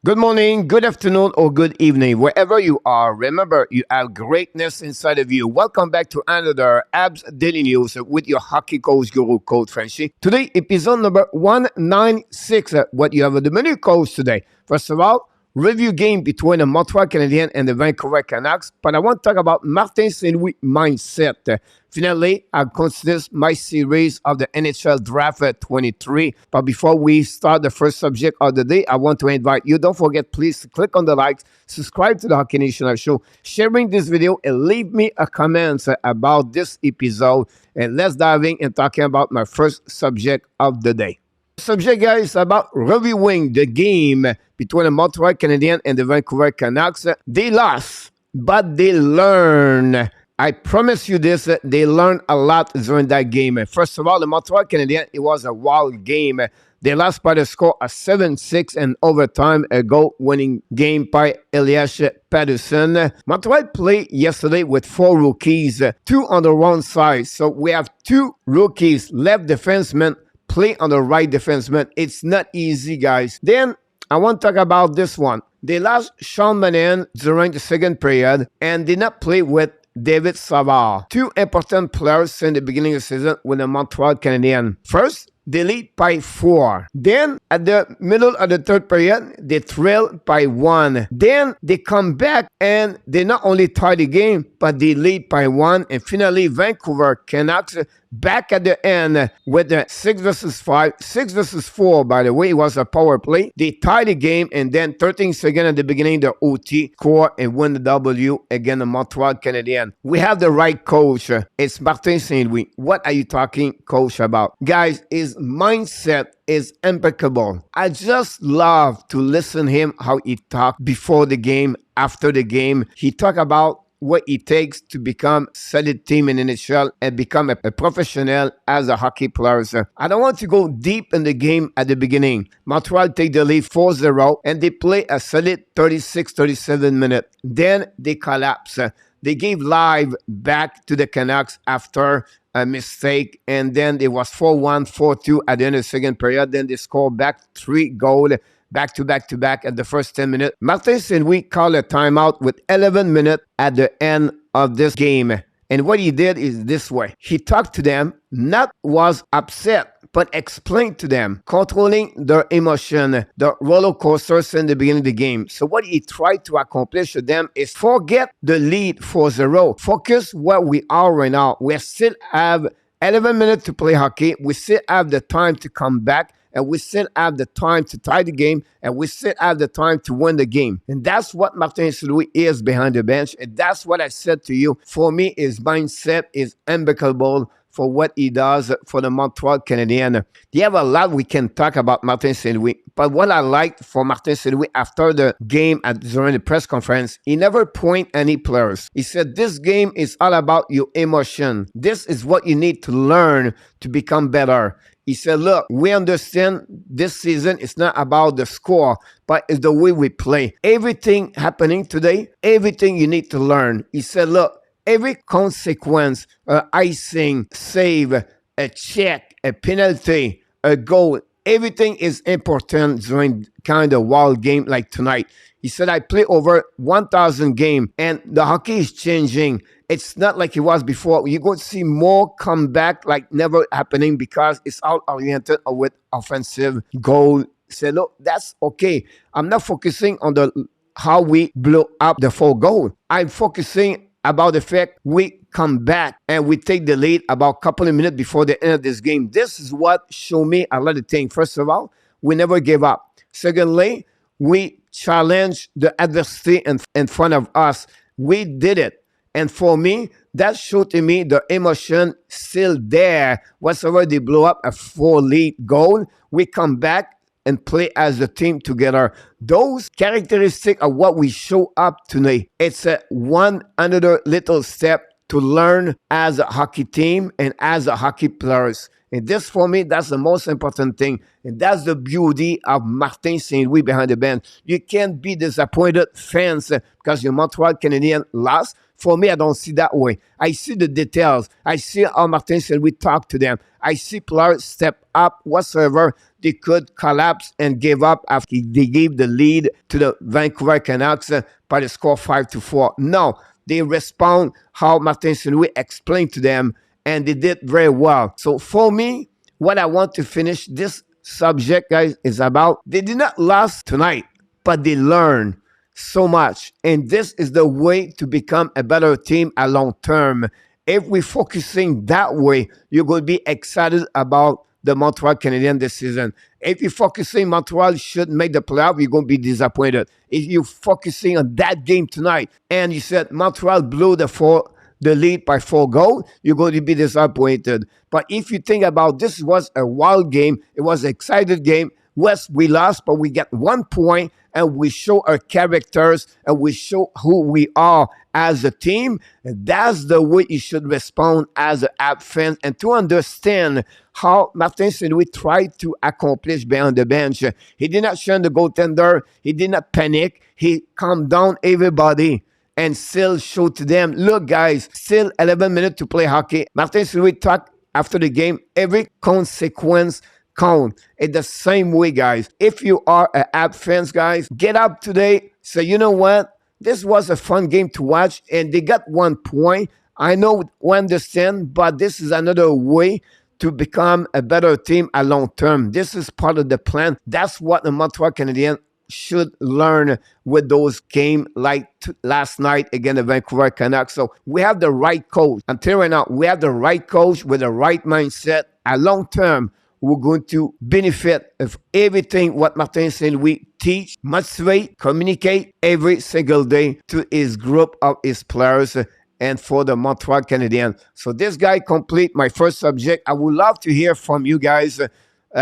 Good morning, good afternoon, or good evening, wherever you are. Remember, you have greatness inside of you. Welcome back to another Habs Daily News with your hockey coach guru, Coach Frenchy. Today, episode number 196. What you have on the menu, coach, today? First of all, review game between the Montreal Canadiens and the Vancouver Canucks. But I want to talk about Martin Saint-Louis mindset. Finally, I consider my series of the NHL Draft 23. But before we start the first subject of the day, I want to invite you. Don't forget, please, to click on the likes, subscribe to the Hockey Nation Show, sharing this video, and leave me a comment about this episode. And let's dive in and talking about my first subject of the day. Subject, guys, about reviewing the game between the Montreal Canadiens and the Vancouver Canucks. They lost, but they learned. I promise you this, they learned a lot during that game. First of all, the Montreal Canadiens, it was a wild game. They lost by the score of 7-6 in overtime, a goal-winning game by Elias Patterson. Montreal played yesterday with 4 rookies, 2 on the wrong side. So we have 2 rookies, left defensemen, play on the right defenseman. It's not easy, guys. Then I want to talk about this one. They lost Sean Mannion during the second period and did not play with David Savard. 2 important players in the beginning of the season with the Montreal Canadiens. First, they lead by 4. Then, at the middle of the third period, they trail by 1. Then, they come back and they not only tie the game, but they lead by 1. And finally, Vancouver Canucks back at the end with the 6 versus 5. 6 versus 4, by the way, it was a power play. They tie the game, and then 13 seconds at the beginning, the OT score and win the W against the Montreal Canadiens. We have the right coach. It's Martin Saint-Louis. What are you talking, coach, about? Guys, his mindset is impeccable. I just love to listen to him, how he talk before the game, after the game. He talk about what it takes to become a solid team in the NHL and become a professional as a hockey player. I don't want to go deep in the game at the beginning. Montreal take the lead 4-0 and they play a solid 36-37 minutes. Then they collapse. They gave live back to the Canucks after a mistake, and then it was 4-1, 4-2 at the end of the second period. Then they scored back 3 goals back to back at the first 10 minutes. Martin Saint-Louis called a timeout with 11 minutes at the end of this game. And what he did is this way. He talked to them, not was upset, but explained to them, controlling their emotion, the roller coasters in the beginning of the game. So what he tried to accomplish to them is forget the lead 4-0. Focus where we are right now. We still have 11 minutes to play hockey. We still have the time to come back. And we still have the time to tie the game, and we still have the time to win the game. And that's what Martin Saint-Louis is behind the bench. And that's what I said to you. For me, his mindset is impeccable for what he does for the Montreal Canadiens. They have a lot we can talk about Martin Saint-Louis. But what I liked for Martin Saint-Louis after the game during the press conference, he never point any players. He said, this game is all about your emotion. This is what you need to learn to become better. He said, look, we understand this season is not about the score, but it's the way we play. Everything happening today, everything you need to learn. He said, look, every consequence, icing, save, a check, a penalty, a goal, everything is important during kind of wild game like tonight. He said, I play over 1,000 games, and the hockey is changing. It's not like it was before. You're going to see more comeback like never happening because it's all oriented with offensive goal. He said, look, that's okay. I'm not focusing on how we blow up the 4 goal. I'm focusing about the fact we come back and we take the lead about a couple of minutes before the end of this game. This is what showed me a lot of things. First of all, we never gave up. Secondly, we challenged the adversity in front of us. We did it. And for me, that showed to me the emotion still there. Whatsoever they blow up a 4-lead goal, we come back and play as a team together. Those characteristics are what we show up tonight. It's one another little step to learn as a hockey team and as a hockey players. And this, for me, that's the most important thing. And that's the beauty of Martin Saint-Louis behind the bench. You can't be disappointed fans because your Montreal Canadiens lost. For me, I don't see that way. I see the details. I see how Martin Saint-Louis talk to them. I see players step up whatsoever. they could collapse and give up after they gave the lead to the Vancouver Canucks by the score 5-4. No, they respond how Martin St. Louis explained to them, and they did very well. So for me, what I want to finish this subject, guys, is about they did not lose tonight, but they learned so much. And this is the way to become a better team a long term. If we're focusing that way, you're going to be excited about the Montreal Canadiens this season. If you're focusing Montreal should make the playoff, you're going to be disappointed. If you're focusing on that game tonight and you said Montreal blew the lead by 4 goals, you're going to be disappointed. But if you think about this was a wild game, it was an excited game. Yes, we lost, but we get 1 point and we show our characters and we show who we are as a team. And that's the way you should respond as an Habs fan and to understand how Martin St. Louis tried to accomplish behind the bench. He did not shun the goaltender. He did not panic. He calmed down everybody and still showed to them, look, guys, still 11 minutes to play hockey. Martin St. Louis talked after the game, every consequence count. In the same way, guys, if you are a Habs fans, guys, get up today. Say, you know what? This was a fun game to watch, and they got 1 point. I know we understand, but this is another way to become a better team a long term. This is part of the plan. That's what the Montreal Canadiens should learn with those games like last night against the Vancouver Canucks. So we have the right coach. I'm telling you right now, we have the right coach with the right mindset. A long term, we're going to benefit of everything what Martin St. Louis teach, motivate, communicate every single day to his group of his players and for the Montreal Canadiens. So this guy complete my first subject. I would love to hear from you guys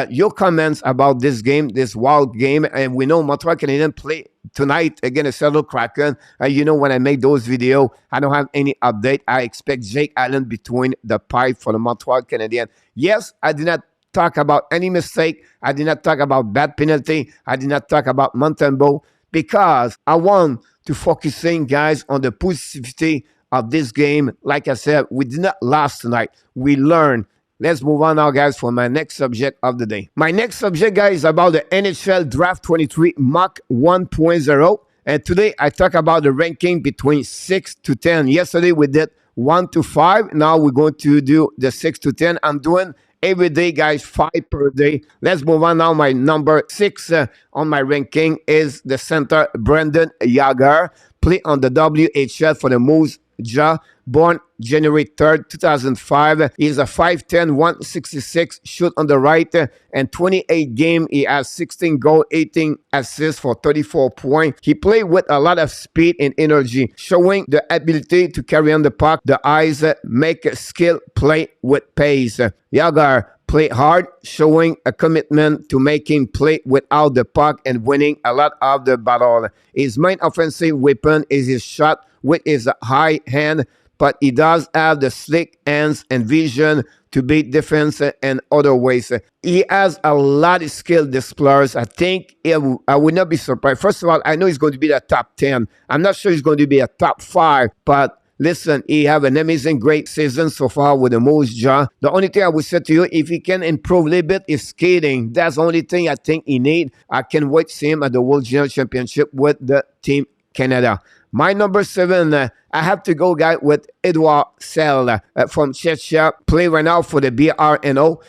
your comments about this game, this wild game. And we know Montreal Canadiens play tonight against Seattle Kraken. You know, when I make those videos, I don't have any update. I expect Jake Allen between the pipe for the Montreal Canadiens. Yes, I did not talk about any mistake. I did not talk about bad penalty. I did not talk about Montembeault because I want to focusing, guys, on the positivity of this game. Like I said, we did not lose tonight. We learned. Let's move on now, guys, for my next subject of the day. My next subject, guys, is about the NHL Draft 23 Mock 1.0. And today I talk about the ranking between 6 to 10. Yesterday we did 1 to 5. Now we're going to do the 6 to 10. I'm doing every day, guys, 5 per day. Let's move on now. My number 6 on my ranking is the center, Brandon Yager. Play on the WHL for the Moose Jaw. Born January 3rd, 2005. He's a 5'10", 166, shoot on the right, and 28 game. He has 16 goals, 18 assists for 34 points. He played with a lot of speed and energy, showing the ability to carry on the puck, the eyes, make a skill play with pace. Yagar play hard, showing a commitment to making play without the puck and winning a lot of the battle. His main offensive weapon is his shot with his high hand, but he does have the slick hands and vision to beat defense and other ways. He has a lot of skill, this player. I think I would not be surprised. First of all, I know he's going to be the top 10. I'm not sure he's going to be a top 5, but listen, he have an amazing, great season so far with the Moose Jaw. The only thing I would say to you, if he can improve a little bit, is skating. That's the only thing I think he need. I can wait to see him at the World Junior Championship with the Team Canada. My number 7, I have to go, guy, with Edouard Sell from Czechia. Play right now for the BRNO.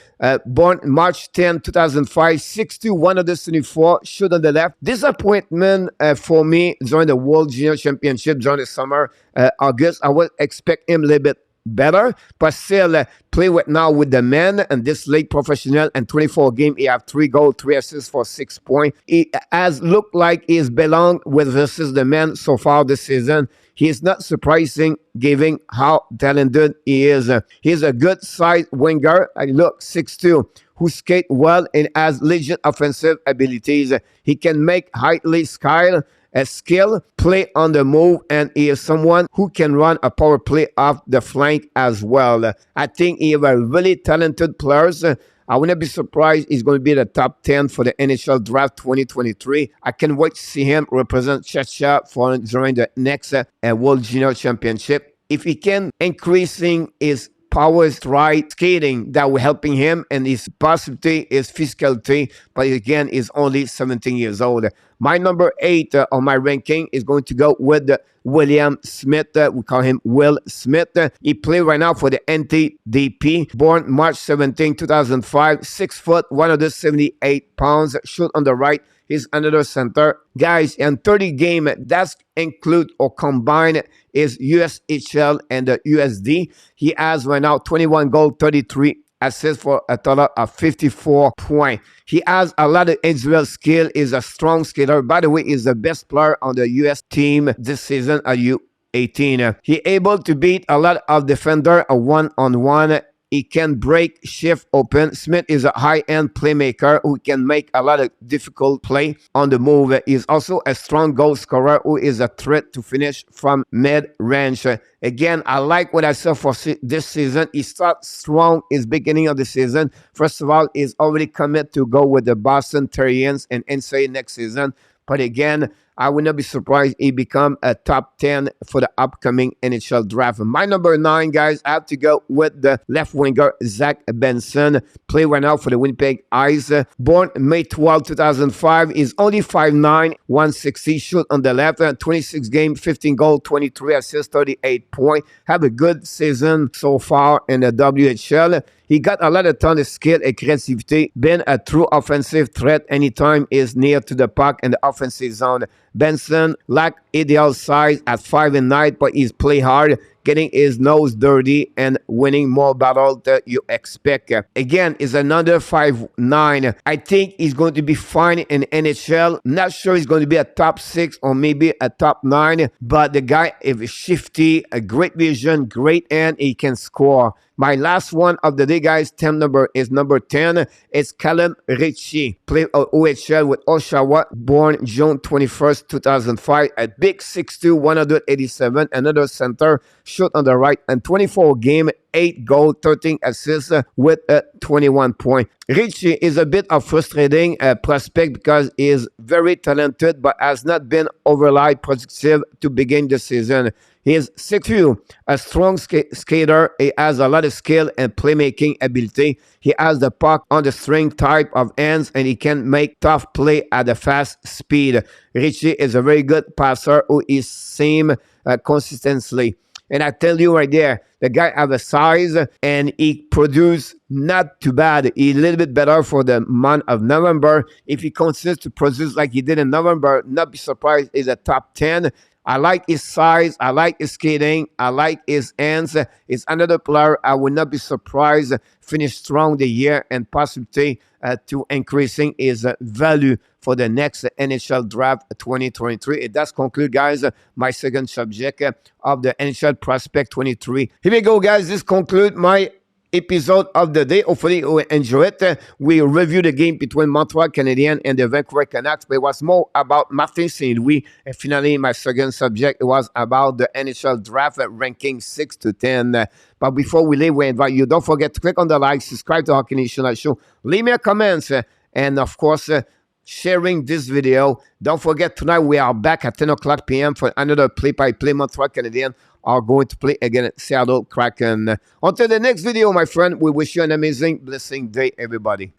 Born March 10, 2005, 6'2", 174, shoot on the left. Disappointment for me during the World Junior Championship during the summer, August. I would expect him a little bit better, but still play with now with the men and this league professional and 24 game. He have 3 goals, 3 assists for 6 points. He has looked like he's belonged with versus the men so far this season. He is not surprising given how talented he is. He's a good size winger. I look 6'2", who skate well and has legit offensive abilities. He can make highly skilled a skill, play on the move, and he is someone who can run a power play off the flank as well. I think he is a really talented player. I wouldn't be surprised he's going to be the top 10 for the NHL Draft 2023. I can't wait to see him represent Czechia for during the next World Junior Championship. If he can increasing his power, stride, skating that were helping him, and his possibility, his physicality. But again, he's only 17 years old. My number 8 on my ranking is going to go with William Smith. We call him Will Smith. He plays right now for the NTDP. Born March 17, 2005. 6 foot, 178 pounds. Shoot on the right. He's another center. Guys, in 30 games, that's include or combine is USHL and the USD. He has right now 21 goals, 33 assists for a total of 54 points. He has a lot of individual skill. Is a strong skater. By the way, he's the best player on the US team this season at U18. He able to beat a lot of defender a one-on-one. He can break, shift, open. Smith is a high-end playmaker who can make a lot of difficult play on the move. He's also a strong goal scorer who is a threat to finish from mid-range. Again, I like what I saw for this season. He starts strong in the beginning of the season. First of all, he's already committed to go with the Boston Terriers and NCAA next season. But again, I would not be surprised he become a top 10 for the upcoming NHL draft. My number 9, guys, I have to go with the left winger, Zach Benson. Play right now for the Winnipeg Ice. Born May 12, 2005. He's only 5'9", 160. Shoot on the left. 26 games, 15 goals, 23 assists, 38 points. Have a good season so far in the WHL. He got a lot of ton of skill and creativity. Been a true offensive threat anytime is near to the puck in the offensive zone. Benson lack ideal size at 5'9", but he's play hard, getting his nose dirty and winning more battles than you expect. Again, is another 5'9". I think he's going to be fine in NHL. Not sure he's going to be a top 6 or maybe a top 9, but the guy is shifty, a great vision, great hand, he can score. My last one of the day, guys, team number is number 10. It's Callum Ritchie. Play OHL with Oshawa, born June 21st, 2005. A big 6'2", 187. Another center, shoot on the right, and 24 game, 8 goals, 13 assists with a 21 point. Ritchie is a bit of frustrating prospect because he is very talented but has not been overly productive to begin the season. He is 6'2", a strong skater. He has a lot of skill and playmaking ability. He has the puck on the string type of hands and he can make tough play at a fast speed. Ritchie is a very good passer who is seen consistently. And I tell you right there, the guy have a size and he produce not too bad. He's a little bit better for the month of November. If he continues to produce like he did in November, not be surprised he's a top 10. I like his size. I like his skating. I like his hands. He's another player. I would not be surprised finish strong the year and possibly to increasing his value for the next NHL draft 2023. It does conclude, guys, my second subject of the NHL Prospect 23. Here we go, guys. This concludes my episode of the day. Hopefully you will enjoy it. We review the game between Montreal Canadiens and the Vancouver Canucks, but it was more about Martin St. Louis. And finally, my second subject was about the NHL draft ranking 6 to 10. But before we leave, we invite you, don't forget to click on the like, subscribe to Hockey Nation Show, leave me a comment, and of course, sharing this video. Don't forget, tonight we are back at 10 o'clock p.m. for another play-by-play. Montreal Canadiens are going to play again at Seattle Kraken. Until the next video, my friend, we wish you an amazing, blessing day, everybody.